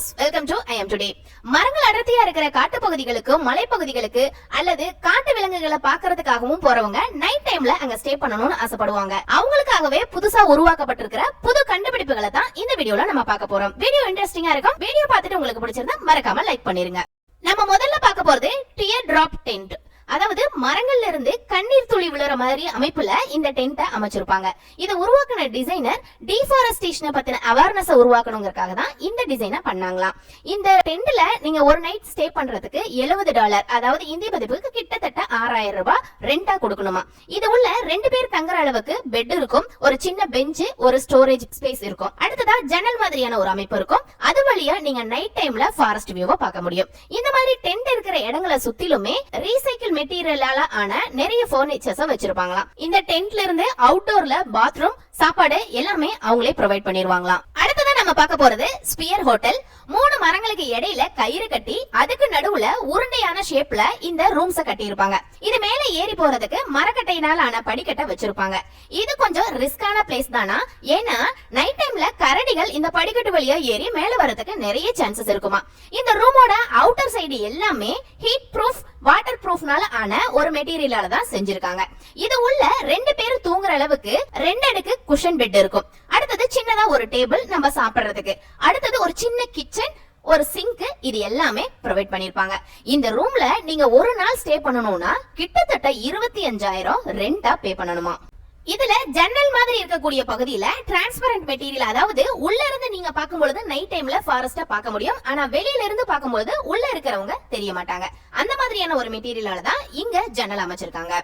Viewers, welcome to iam2day. மரங்கள் அடர்த்தியா இருக்கிற காட்டு பகுதிகளுக்கு, மலைப்பகுதிகளுக்கு அல்லது காட்டு விலங்குகளை பார்க்கிறதுக்காகவும் போறவங்க நைட் டைம்ல அங்க ஸ்டே பண்ணணும்னு ஆசைப்படுவாங்க. அவங்களுக்காகவே புதுசா உருவாக்கப்பட்டிருக்கிற புது கண்டுபிடிப்புகளை தான் இந்த வீடியோல நம்ம பார்க்க போறோம். வீடியோ இன்ட்ரெஸ்டிங்கா இருக்கும். வீடியோ பார்த்துட்டு உங்களுக்கு பிடிச்சிருந்தா மறக்காம லைக் பண்ணிருங்க. நம்ம முதல்ல பார்க்க போறது டியர் டிராப் டென்ட். அதாவது மரங்கள்ல இருந்து கண்ணீர் துளி விழுற மாதிரி அமைப்புல இந்த டென்ட்டை அமைச்சிருப்பாங்க. இதை உருவாக்குன டிசைனர் டிஃபாரஸ்டேஷனை பத்தின அவேர்னஸ் உருவாக்கணுங்கிறதுக்காக தான் இந்த டிசைனை பண்ணாங்களாம். இந்த டென்ட்ல நீங்க ஒரு நைட் ஸ்டே பண்றதுக்கு $70, அதாவது இந்திய மதிப்புக்கு கிட்டத்தட்ட 6000 ரூபாய் ரெண்டா கொடுக்கணுமா. இது உள்ள 2 பேர் தங்குற அளவுக்கு பெட் இருக்கும், ஒரு சின்ன பெஞ்ச், ஒரு ஸ்டோரேஜ் ஸ்பேஸ் இருக்கும். அடுத்ததா ஜன்னல் மாதிரியான ஒரு அமைப்பு இருக்கும். அது வழியா நீங்க நைட் டைம்ல ஃபாரஸ்ட் வியூவை பார்க்க முடியும். இந்த மாதிரி டென்ட் இருக்கிற இடங்களை சுத்திலுமே ரீசைக்கிள் மெட்டீரியலால ஆன நிறைய பர்னிச்சர்ஸ் வச்சிருப்பாங்களாம். இந்த டென்ட்ல இருந்து அவுட்டோர்ல பாத்ரூம், சாப்பாடு எல்லாமே அவங்களே ப்ரொவைட் பண்ணிருவாங்களாம். அடுத்ததா நம்ம பார்க்க போறது ஸ்பியர் ஹோட்டல். 3 மரங்களுக்கு இடையில கயிறு கட்டி அதுக்கு நடுவுல உருண்டையான ஷேப்ல இந்த ரூம்ஸ கட்டி இருப்பாங்க. இது மேல ஏறி போறதுக்கு மரக்கட்டையினால ஆன படிக்கட்டை வச்சிருப்பாங்க. இது கொஞ்சம் ரிஸ்கான பிளேஸ் தானா, ஏன்னா நைட் டைம்ல கரடிகள் இந்த படிக்கட்டு வழியா ஏறி மேல வரதுக்கு நிறைய சான்சஸ் இருக்குமா. இந்த ரூமோட அவுட்டர் சைடு எல்லாமே ஹீட் ப்ரூஃப், வாட்டர் ப்ரூஃப்னால ஆன ஒரு மெட்டீரியலால தான் செஞ்சிருக்காங்க. இது உள்ள 2 பேர் தூங்குற அளவுக்கு 2 அடுக்கு குஷன் பெட் இருக்கும். அடுத்தது சின்னதா ஒரு டேபிள் நம்ம சாப்பிடுறதுக்கு, அடுத்தது ஒரு சின்ன கிச்சன், ஒரு சிங்க், இது எல்லாமே ப்ரொவைட் பண்ணிருப்பாங்க. இந்த ரூம்ல நீங்க ஒரு நாள் ஸ்டே பண்ணணும்னா கிட்டத்தட்ட 25,000 ரெண்டா பே பண்ணணுமா. இதுல ஜன்னல் மாதிரி இருக்கக்கூடிய பகுதியில டிரான்ஸ்பரண்ட் மெட்டீரியல், அதாவது உள்ள இருந்து நீங்க பார்க்கும்போது நைட் டைம்ல ஃபாரஸ்டா பார்க்க முடியும், ஆனா வெளியில இருந்து பார்க்கும்போது உள்ள இருக்கிறவங்க தெரிய மாட்டாங்க. அந்த மாதிரியான ஒரு மெட்டீரியலால தான் இங்க ஜன்னல் அமைச்சிருக்காங்க.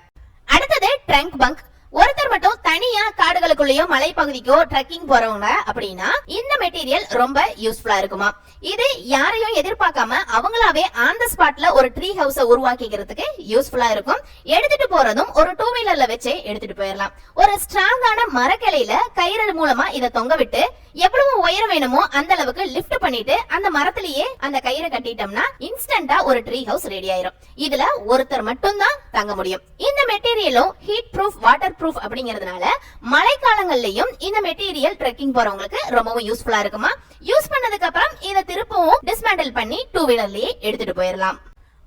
அடுத்தது ட்ரங்க் பங்க். ஒருத்தர் மட்டும் தனியா காடுகளுக்குள்ளயோ மலைப்பகுதிக்கோ ட்ரெக்கிங் போறவங்க அப்படின்னா இந்த மெட்டீரியல் ரொம்ப யூஸ்ஃபுல்லா இருக்குமா. இது யாரையும் எதிர்பார்க்காம அவங்களாவே ஆன் தி ஸ்பாட்ல ஒரு ட்ரீ ஹவுஸ உருவாக்கிக்கிறதுக்கு யூஸ்ஃபுல்லா இருக்கும். எடுத்துட்டு போறதும் ஒரு 2 வீலர்ல வச்சு எடுத்துட்டு போயிடலாம். ஒரு ஸ்ட்ராங்கான மரக்கிளையில கயிறு மூலமா இதை தொங்க விட்டு எவ்வளவு உயரம் வேணுமோ அந்த அளவுக்கு லிஃப்ட் பண்ணிட்டு அந்த மரத்திலேயே அந்த கயிறை கட்டிட்டோம்னா இன்ஸ்டன்டா ஒரு ட்ரீ ஹவுஸ் ரெடி ஆயிரும். இதுல ஒருத்தர் மட்டும் தான் தங்க முடியும். இந்த மெட்டீரியலும் ஹீட் ப்ரூஃப், வாட்டர் ப்ரூஃப் அப்படிங்கிறதுனால மழைக்காலங்கள்லயும் இந்த மெட்டீரியல் ட்ரெக்கிங் போறவங்களுக்கு ரொம்பவும் யூஸ்ஃபுல்லா இருக்குமா. யூஸ் பண்ணதுக்கு அப்புறம் இதை திருப்பவும் டிஸ்மேண்டில் பண்ணி 2 வீலர்லயே எடுத்துட்டு போயிடலாம்.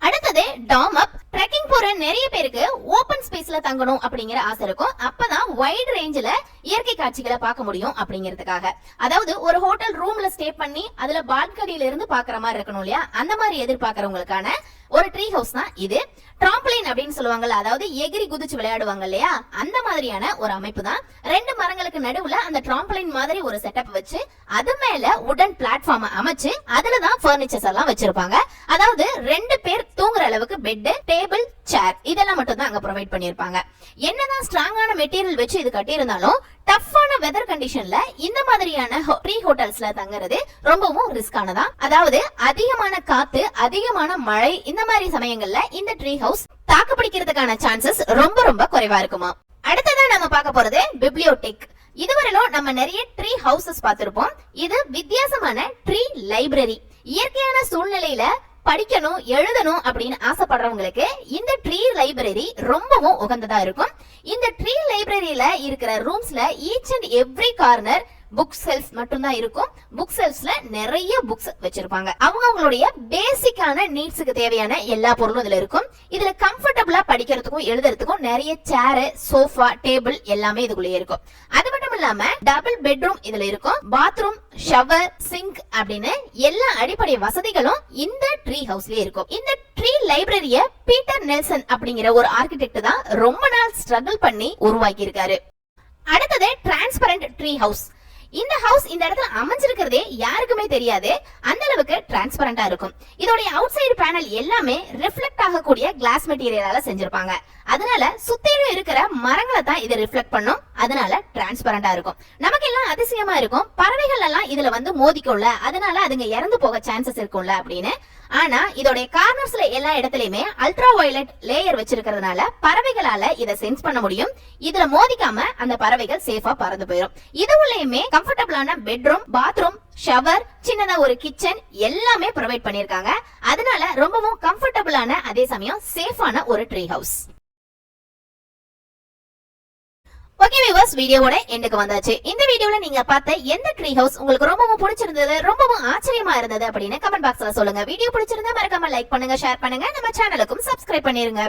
அடுத்தது டாம் அப். ட்ரெக்கிங் போற நிறைய பேருக்கு ஓபன் ஸ்பேஸ்ல தங்கணும் அப்படிங்கிற ஆசை இருக்கும். அப்பதான் வைட் ரேஞ்சில இயற்கை காட்சிகளை பார்க்க முடியும் அப்படிங்கிறதுக்காக. அதாவது ஒரு ஹோட்டல் ரூம்ல ஸ்டே பண்ணி அதுல பால்கனில இருந்து பாக்குற மாதிரி இருக்கணும் இல்லையா, அந்த மாதிரி எதிர்பார்க்கறவங்களுக்கான ஒரு ட்ரீ ஹவுஸ் தான் இது. டிராம்பலின் அப்படின்னு சொல்லுவாங்கல்ல, அதாவது எகிரி குதிச்சு விளையாடுவாங்க இல்லையா, அந்த மாதிரியான ஒரு அமைப்பு தான். 2 மரங்களுக்கு நடுவுல அந்த டிராம்பலின் மாதிரி ஒரு செட்டப் வச்சு அது மேல உடன் பிளாட்ஃபார்ம் அமைச்சு அதுலதான் பர்னிச்சர்ஸ் எல்லாம் வச்சிருப்பாங்க. அதாவது 2 பேர் தூங்குற அளவுக்கு பெட், டேபிள், சேர் இதெல்லாம் மட்டும் தான் அங்க ப்ரொவைட் பண்ணிருப்பாங்க. என்னதான் ஸ்ட்ராங்கான மெட்டீரியல் வச்சு இது கட்டி இருந்தாலும் டஃப்பான வெதர் கண்டிஷன்ல இந்த மாதிரியான ட்ரீ ஹோட்டல்ஸ்ல தங்குறது ரொம்பவும் ரிஸ்கானதா. அதாவது அதிகமான காத்து, அதிகமான மழை, இந்த மாதிரி சமயங்கள்ல இந்த ட்ரீ ஹவுஸ் தாக்கு பிடிக்கிறதுக்கான சான்சஸ் ரொம்ப ரொம்ப குறைவா இருக்குமா. அடுத்ததா நம்ம பார்க்க போறது பிப்ளியோடெக். இதுவரையிலும் நம்ம நிறைய ட்ரீ ஹவுசஸ் பார்த்திருப்போம். இது வித்தியாசமான ட்ரீ லைப்ரரி. இயற்கையான சூழ்நிலையில படிக்கணும், எழுதணும் அப்படின்னு ஆசைப்படுறவங்களுக்கு இந்த ட்ரீ லைப்ரரி ரொம்பவும் உகந்ததா இருக்கும். இந்த ட்ரீ லைப்ரரியில இருக்கிற ரூம்ஸ்ல each and every corner book shelf மட்டும் தான் இருக்கும். புக் செல்ஃப்ஸ்ல நிறைய புக்ஸ் வச்சிருப்பாங்க. அவங்களுடைய பேசிக்கான நீட்ஸுக்கு தேவையான எல்லா பொருளும் இதுல இருக்கும். இதுல கம்ஃபர்டபுளா படிக்கிறதுக்கும் எழுதுறதுக்கும் நிறைய சேர், சோஃபா, டேபிள் எல்லாமே இதுக்குள்ளே இருக்கும். அது மட்டும் இல்லாம டபுள் பெட்ரூம் இதுல இருக்கும். பாத்ரூம், ஷவர், சிங்க் அப்படின்னு எல்லா அடிப்படை வசதிகளும் இந்த ட்ரீ ஹவுஸ்லயே இருக்கும். இந்த ட்ரீ லைப்ரரிய பீட்டர் நெல்சன் அப்படிங்கிற ஒரு ஆர்கிடெக்ட் தான் ரொம்ப நாள் ஸ்ட்ரகிள் பண்ணி உருவாக்கி இருக்காரு. அடுத்தது டிரான்ஸ்பரண்ட் ட்ரீ ஹவுஸ். இந்த ஹவுஸ் இந்த இடத்துல அமைஞ்சிருக்கிறதே யாருக்குமே தெரியாது, அந்த அளவுக்கு டிரான்ஸ்பரண்டா இருக்கும். இதோட அவுட் சைடு பேனல் எல்லாமே ரிஃப்ளெக்ட் ஆகக்கூடிய கிளாஸ் மெட்டீரியலால செஞ்சிருப்பாங்க. அதனால சுத்திலும் இருக்கிற மரங்களை தான் இது ரிஃப்ளெக்ட் பண்ணும். அதனால டிரான்ஸ்பரண்டா இருக்கும். நமக்கு எல்லாம் அதிசயமா இருக்கும், பறவைகள் எல்லாம் இதுல வந்து மோதிக்கும்ல, அதனால அதுங்க இறந்து போக சான்சஸ் இருக்கும்ல அப்படின்னு. ஆனா இதோட கார்னர்ஸ்ல எல்லா இடத்துலயுமே அல்ட்ரா வயலட் லேயர் வச்சிருக்கிறதுனால பறவைகளால இதை சென்ஸ் பண்ண முடியும். இதுல மோதிக்காம அந்த பறவைகள் சேஃபா பறந்து போயிடும். இது உள்ளேயுமே கம்ஃபர்டபுளான பெட்ரூம், பாத்ரூம், ஷவர், சின்னதா ஒரு கிச்சன் எல்லாமே ப்ரொவைட் பண்ணிருக்காங்க. அதனால ரொம்பவும் கம்ஃபர்டபுளான அதே சமயம் சேஃபான ஒரு ட்ரீ ஹவுஸ். ஓகே வியூவர்ஸ், வீடியோவோட எண்டுக்கு வந்தாச்சு. இந்த வீடியோல நீங்க பார்த்த எந்த ட்ரீ ஹவுஸ் உங்களுக்கு ரொம்பவும் பிடிச்சிருந்தது, ரொம்பவும் ஆச்சரியமா இருந்தது அப்படின்னு கமெண்ட் பாக்ஸ்ல சொல்லுங்க. வீடியோ பிடிச்சிருந்தா மறக்காம லைக் பண்ணுங்க, ஷேர் பண்ணுங்க, நம்ம சேனலுக்கும் சப்ஸ்கிரைப் பண்ணிருங்க.